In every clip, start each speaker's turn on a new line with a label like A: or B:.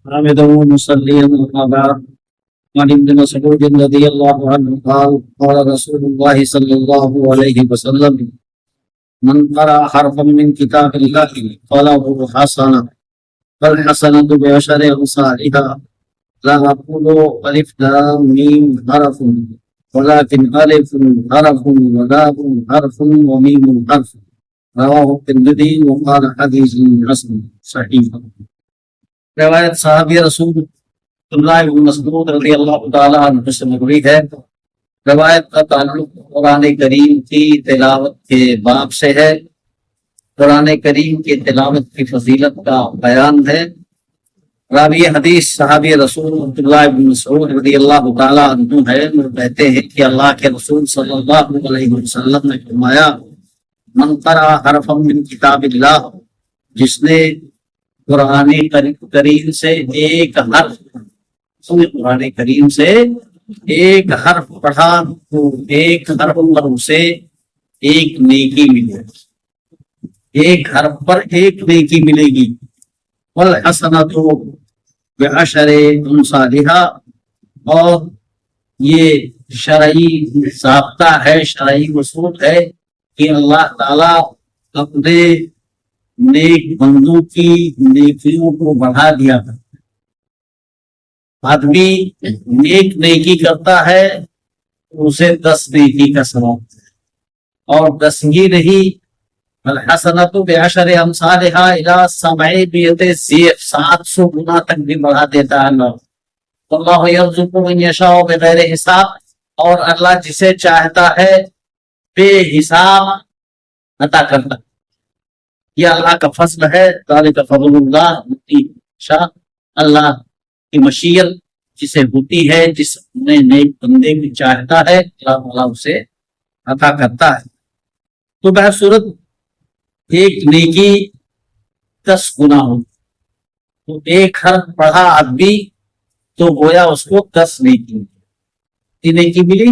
A: حامدا ومصليا أما بعد. عن ابن مسعود رضي الله عنه قال قال رسول الله صلى الله عليه وسلم من قرأ حرفا من كتاب الله فله حسنة فالحسنة بعشر أمثالها لا أقول ألف لام ميم حرف ولكن ألف حرف ولام حرف وميم حرف. رواه الترمذي وقال حديث حسن صحيح. روایت صحابی رسول اللہ بن مسعود رضی اللہ تعالیٰ عنہ سے مروی ہے۔ روایت کا تعلق قرآن کریم کی تلاوت کے باب سے ہے۔ قرآن کریم کی تلاوت کی فضیلت کا بیان ہے۔ راوی حدیث صحابی رسول عبداللہ بن مسعود رضی اللہ تعالیٰ عنہ ہے۔ وہ کہتے ہیں کہ اللہ کے رسول صلی اللہ علیہ وسلم نے فرمایا من قرأ حرفا من کتاب اللہ، جس نے قرآن کریم سے ایک حرف پڑھا تو ایک حرف پر اسے ایک نیکی ملے گی، ایک حرف پر ایک نیکی ملے گی۔ والحسنۃ بعشر امثالها، اور یہ شرعی ضابطہ ہے، شرعی اصول ہے کہ اللہ تعالیٰ اپنے نیک بندوں کی نیکیوں کو بڑھا دیا کرتا ہے۔ آدمی نیک نیکی کرتا ہے اسے 10 نیکی کا ثواب ہے، اور 10 ہی نہیں، الحسنۃ بعشر امثالها الى 700 گنا تک بھی بڑھا دیتا ہے اللہ۔ اللہ یرزق من یشاء بغیر حساب، اور اللہ جسے چاہتا ہے بے حساب عطا کرتا ہے۔ یہ اللہ کا فضل ہے، ذالک فضل اللہ یؤتیہ من یشاء، اللہ کی مشیت جسے ہوتی ہے، جس نے نیک بندے بھی چاہتا ہے اللہ تعالیٰ اسے عطا کرتا ہے۔ تو بہرصورت ایک نیکی 10 گنا ہو، تو ایک حرف پڑھا آدمی تو گویا اس کو 10 نیکی ملی۔ کتنی نیکی ملی؟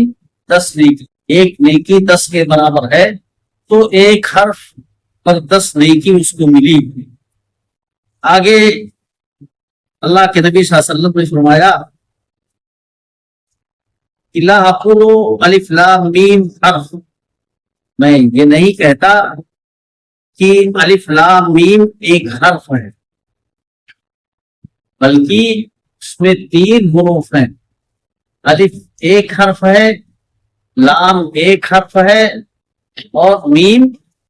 A: 10 نیکی۔ ایک نیکی 10 کے برابر ہے، تو ایک حرف پر 10 نیکی اس کو ملی۔ آگے اللہ کے نبی صلی اللہ علیہ وسلم نے فرمایا لا اقول الف لام میم حرف، میں یہ نہیں کہتا کہ الف لام میم ایک حرف ہے، بلکہ اس میں 3 حروف ہیں۔ الف ایک حرف ہے، لام ایک حرف ہے، اور میم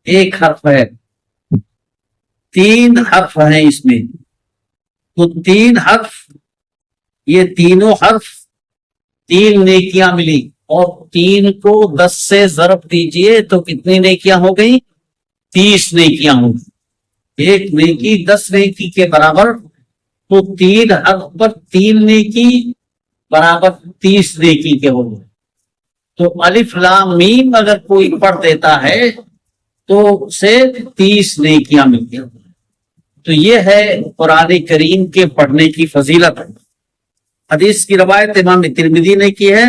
A: ایک حرف ہے۔ 3 حرف ہیں اس میں، تو 3 حرف، یہ تینوں حرف 3 نیکیاں ملی، اور 3 کو 10 سے ضرب دیجئے تو کتنی نیکیاں ہو گئی؟ 30 نیکیاں ہو گئی۔ ایک نیکی 10 نیکی کے برابر، تو 3 حرف پر 3 نیکی برابر 30 نیکی کے ہو گئے۔ تو الف لام میم اگر کوئی پڑھ دیتا ہے تو اسے 30 نیکیاں ملتی ہیں۔ تو یہ ہے قرآن کریم کے پڑھنے کی فضیلت۔ حدیث کی روایت امام ترمذی نے کی ہے،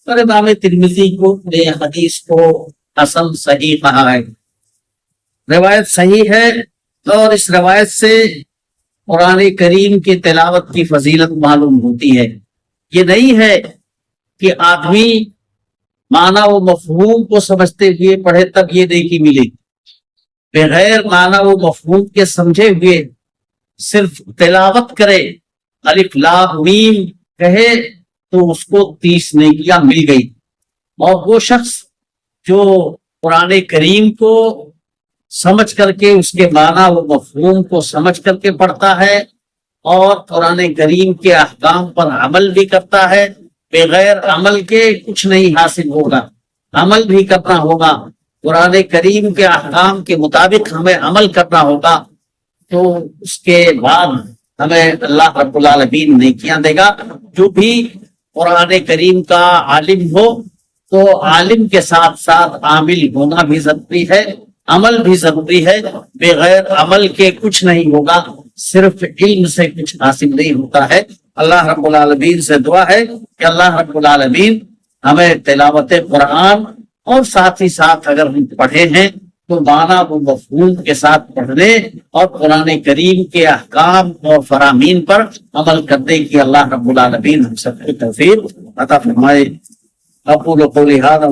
A: اور امام ترمذی نے حدیث کو حسن صحیح کہا ہے۔ روایت صحیح ہے، اور اس روایت سے قرآن کریم کی تلاوت کی فضیلت معلوم ہوتی ہے۔ یہ نہیں ہے کہ آدمی معنی و مفہوم کو سمجھتے ہوئے پڑھے تب یہ نیکی ملے گی، بغیر معنی و مفہوم کے سمجھے ہوئے صرف تلاوت کرے، الف لام میم کہے تو اس کو 30 نیکیاں مل گئی۔ اور وہ شخص جو قرآن کریم کو سمجھ کر کے، اس کے معنی و مفہوم کو سمجھ کر کے پڑھتا ہے، اور قرآن کریم کے احکام پر عمل بھی کرتا ہے، بغیر عمل کے کچھ نہیں حاصل ہوگا، عمل بھی کرنا ہوگا، قرآن کریم کے احکام کے مطابق ہمیں عمل کرنا ہوگا، تو اس کے بعد ہمیں اللہ رب العالمین نیکیاں دے گا۔ جو بھی قرآن کریم کا عالم ہو تو عالم کے ساتھ ساتھ عامل ہونا بھی ضروری ہے، عمل بھی ضروری ہے، بغیر عمل کے کچھ نہیں ہوگا، صرف علم سے کچھ حاصل نہیں ہوتا ہے۔ اللہ رب العالمین سے دعا ہے کہ اللہ رب العالمین ہمیں تلاوت قرآن، اور ساتھ ہی ساتھ اگر ہم پڑھے ہیں تو معنی و مفہوم کے ساتھ پڑھنے اور قرآن کریم کے احکام اور فرامین پر عمل کرنے کی اللہ رب العالمین ہم سب کو توفیق عطا فرمائے۔ اقول قولی ھذا